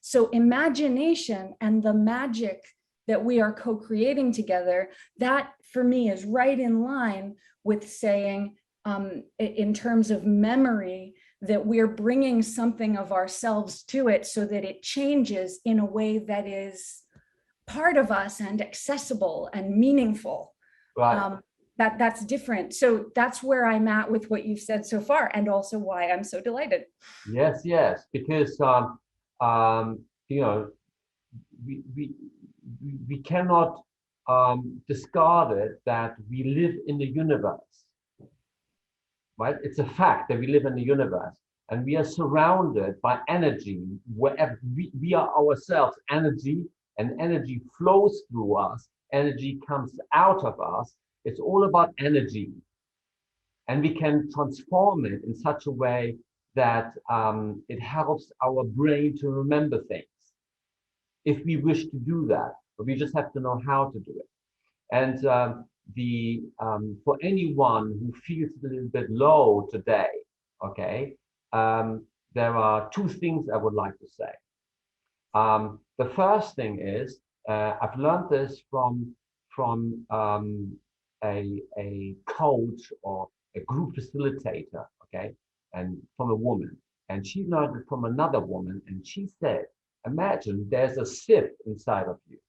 So imagination and the magic that we are co-creating together, that for me is right in line with saying, in terms of memory, that we're bringing something of ourselves to it so that it changes in a way that is part of us and accessible and meaningful. Right. That's different. So that's where I'm at with what you've said so far, and also why I'm so delighted. Yes, yes, because you know, we we we cannot discard it that we live in the universe, right? It's a fact that we live in the universe, and we are surrounded by energy. Wherever we are ourselves energy, and energy flows through us. Energy comes out of us. It's all about energy, and we can transform it in such a way that it helps our brain to remember things if we wish to do that, but we just have to know how to do it. And for anyone who feels a little bit low today, okay, there are two things I would like to say. The first thing is I've learned this from a coach or a group facilitator, okay, and from a woman, and she learned it from another woman, and she said, imagine there's a sieve inside of you.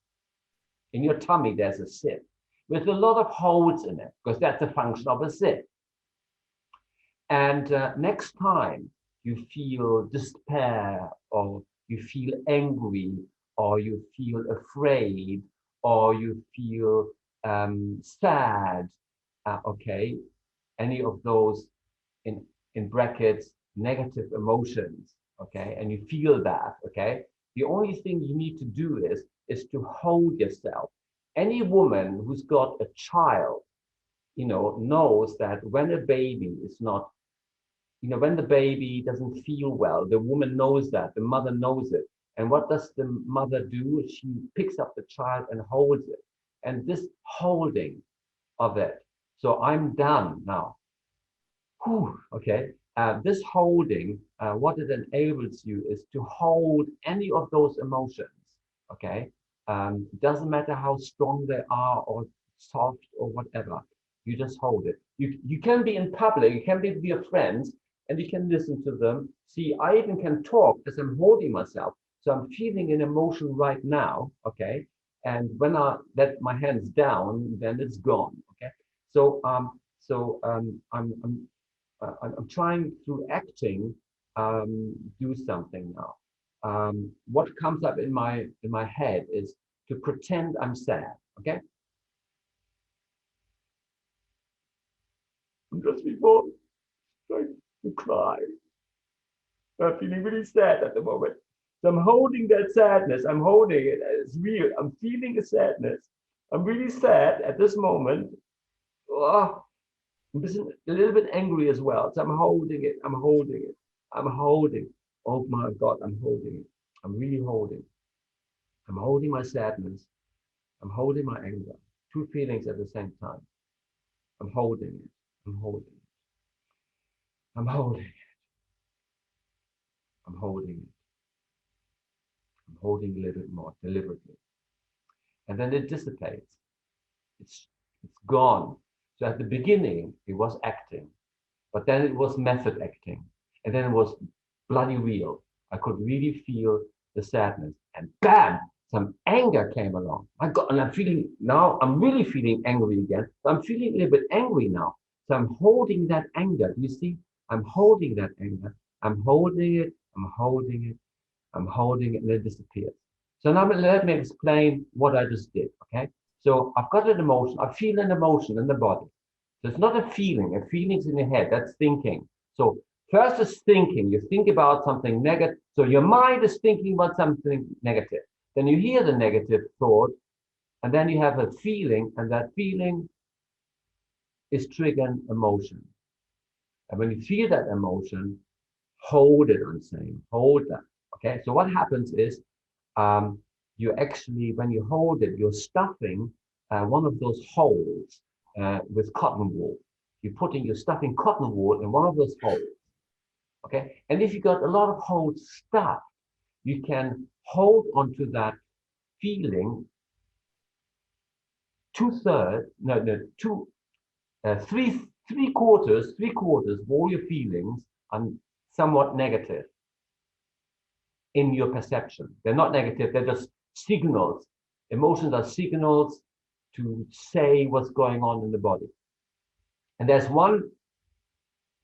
In your tummy, there's a sieve with a lot of holes in it, because that's the function of a sieve. And next time you feel despair, or you feel angry, or you feel afraid, or you feel sad, okay, any of those in brackets, negative emotions, okay, and you feel that, okay, the only thing you need to do is to hold yourself. Any woman who's got a child, knows that when a baby is not, when the baby doesn't feel well, the woman knows that, the mother knows it. And what does the mother do? She picks up the child and holds it. And this holding of it, so I'm done now. Whew, okay. This holding, what it enables you is to hold any of those emotions, okay? Doesn't matter how strong they are or soft or whatever, you just hold it. You can be in public, you can be with your friends, and you can listen to them. See, I even can talk as I'm holding myself. So I'm feeling an emotion right now, okay? And when I let my hands down, then it's gone, okay? So I'm trying through acting do something now. What comes up in my head is to pretend I'm sad. Okay, I'm just before trying to cry. I'm feeling really sad at the moment. So I'm holding that sadness. I'm holding it. It's real. I'm feeling a sadness. I'm really sad at this moment. Oh, I'm just a little bit angry as well. So I'm holding it. I'm holding it. I'm holding. Oh my God, I'm holding it. I'm really holding. I'm holding my sadness. I'm holding my anger. Two feelings at the same time. I'm holding it. I'm holding it. I'm holding it. I'm holding it. I'm holding a little bit more deliberately. And then it dissipates. It's gone. So at the beginning, it was acting, but then it was method acting. And then it was bloody real. I could really feel the sadness. And bam, some anger came along. My God, and I'm really feeling angry again. So I'm feeling a little bit angry now. So I'm holding that anger. You see, I'm holding that anger. I'm holding it. I'm holding it. I'm holding it, and it disappears. So now let me explain what I just did, okay? So I've got an emotion. I feel an emotion in the body. So it's not a feeling. A feeling's in your head. That's thinking. So first is thinking. You think about something negative. So your mind is thinking about something negative. Then you hear the negative thought, and then you have a feeling, and that feeling is triggering emotion. And when you feel that emotion, hold it, I'm saying, hold that. Okay, so what happens is you actually, when you hold it, you're stuffing one of those holes with cotton wool. You're stuffing cotton wool in one of those holes. Okay, and if you got a lot of holes stuffed, you can hold onto that feeling three quarters of all your feelings are somewhat negative in your perception. They're not negative, they're just signals. Emotions are signals to say what's going on in the body. And there's one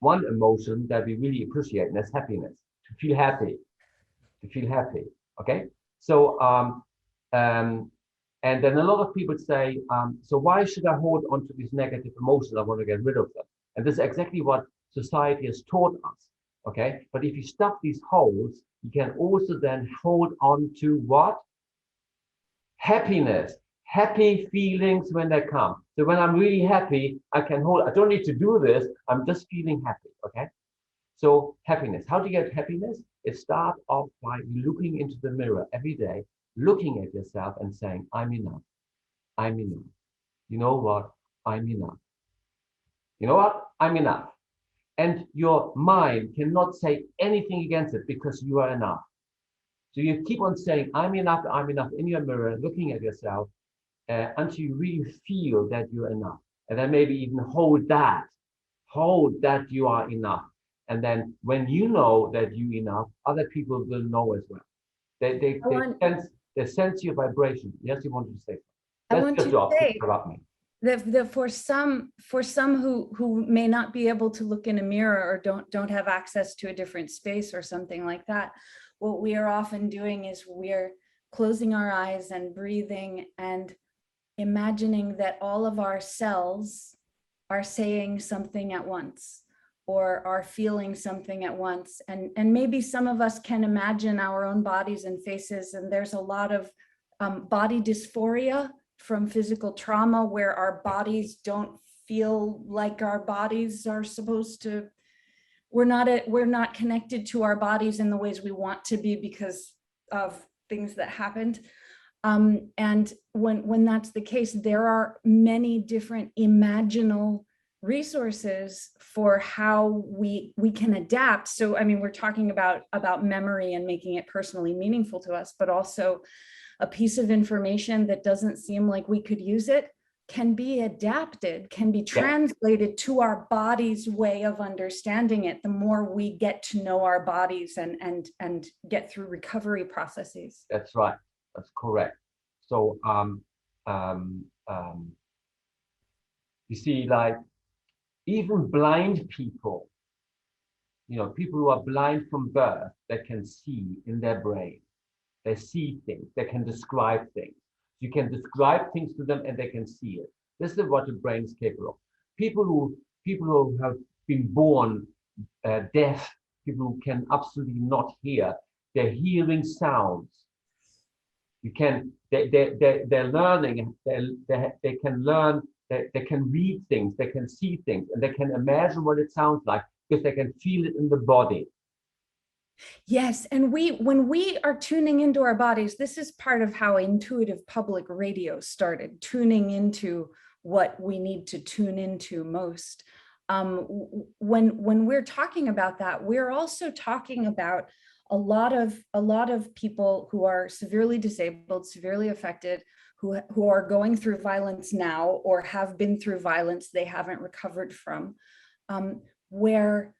emotion that we really appreciate, and that's happiness. To feel happy. Okay. So and then a lot of people say, so why should I hold on to these negative emotions? I want to get rid of them. And this is exactly what society has taught us. Okay. But if you stop these holes, you can also then hold on to what? Happiness. Happy feelings when they come. So when I'm really happy, I don't need to do this. I'm just feeling happy. Okay. So happiness. How do you get happiness? It starts off by looking into the mirror every day, looking at yourself and saying, I'm enough. I'm enough. You know what? I'm enough. You know what? I'm enough. And your mind cannot say anything against it because you are enough. So you keep on saying, I'm enough in your mirror, looking at yourself until you really feel that you're enough. And then maybe even hold that you are enough. And then when you know that you're enough, other people will know as well. They sense your vibration. Yes, you wanted to say something. That's your job. Interrupt me. That for some who may not be able to look in a mirror or don't have access to a different space or something like that, what we are often doing is we're closing our eyes and breathing and imagining that all of our cells are saying something at once or are feeling something at once. And maybe some of us can imagine our own bodies and faces, and there's a lot of body dysphoria from physical trauma where our bodies don't feel like our bodies are supposed to. We're not connected to our bodies in the ways we want to be because of things that happened. And when that's the case, there are many different imaginal resources for how we can adapt. So, I mean, we're talking about memory and making it personally meaningful to us, but also a piece of information that doesn't seem like we could use it can be adapted, can be translated to our body's way of understanding it. The more we get to know our bodies and get through recovery processes. That's right. That's correct. So you see, like even blind people, people who are blind from birth, that can see in their brain. They see things, they can describe things. You can describe things to them and they can see it. This is what the brain is capable of. People who have been born deaf, people who can absolutely not hear, they're hearing sounds. They're learning, they can learn, they can read things, they can see things, and they can imagine what it sounds like because they can feel it in the body. Yes, and when we are tuning into our bodies, this is part of how intuitive public radio started, tuning into what we need to tune into most. When we're talking about that, we're also talking about a lot of people who are severely disabled, severely affected, who are going through violence now or have been through violence they haven't recovered from, where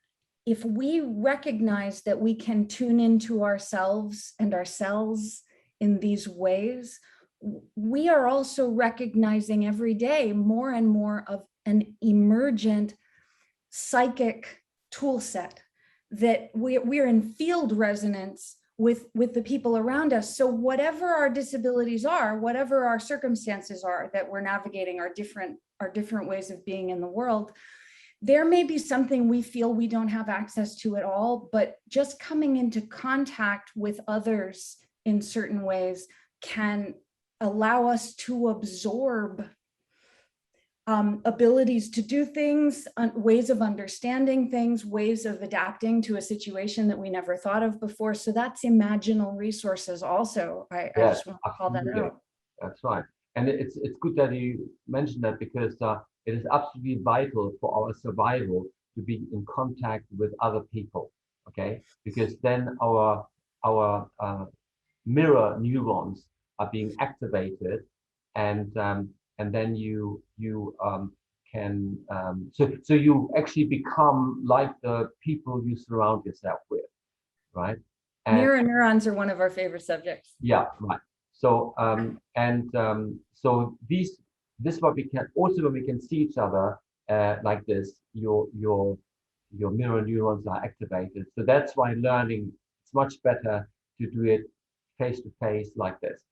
if we recognize that we can tune into ourselves and our cells in these ways, we are also recognizing every day more and more of an emergent psychic tool set that we're in field resonance with the people around us. So whatever our disabilities are, whatever our circumstances are that we're navigating, our different ways of being in the world, there may be something we feel we don't have access to at all, but just coming into contact with others in certain ways can allow us to absorb abilities to do things, ways of understanding things, ways of adapting to a situation that we never thought of before. So that's imaginal resources also. I just want to call that out. That's right. And it's good that you mentioned that because it is absolutely vital for our survival to be in contact with other people, okay? Because then our our mirror neurons are being activated, and then you can so you actually become like the people you surround yourself with, right? And Mirror neurons are one of our favorite subjects. yeah, right. So so this what we can also, when we can see each other like this, your mirror neurons are activated. So that's why learning, it's much better to do it face to face like this.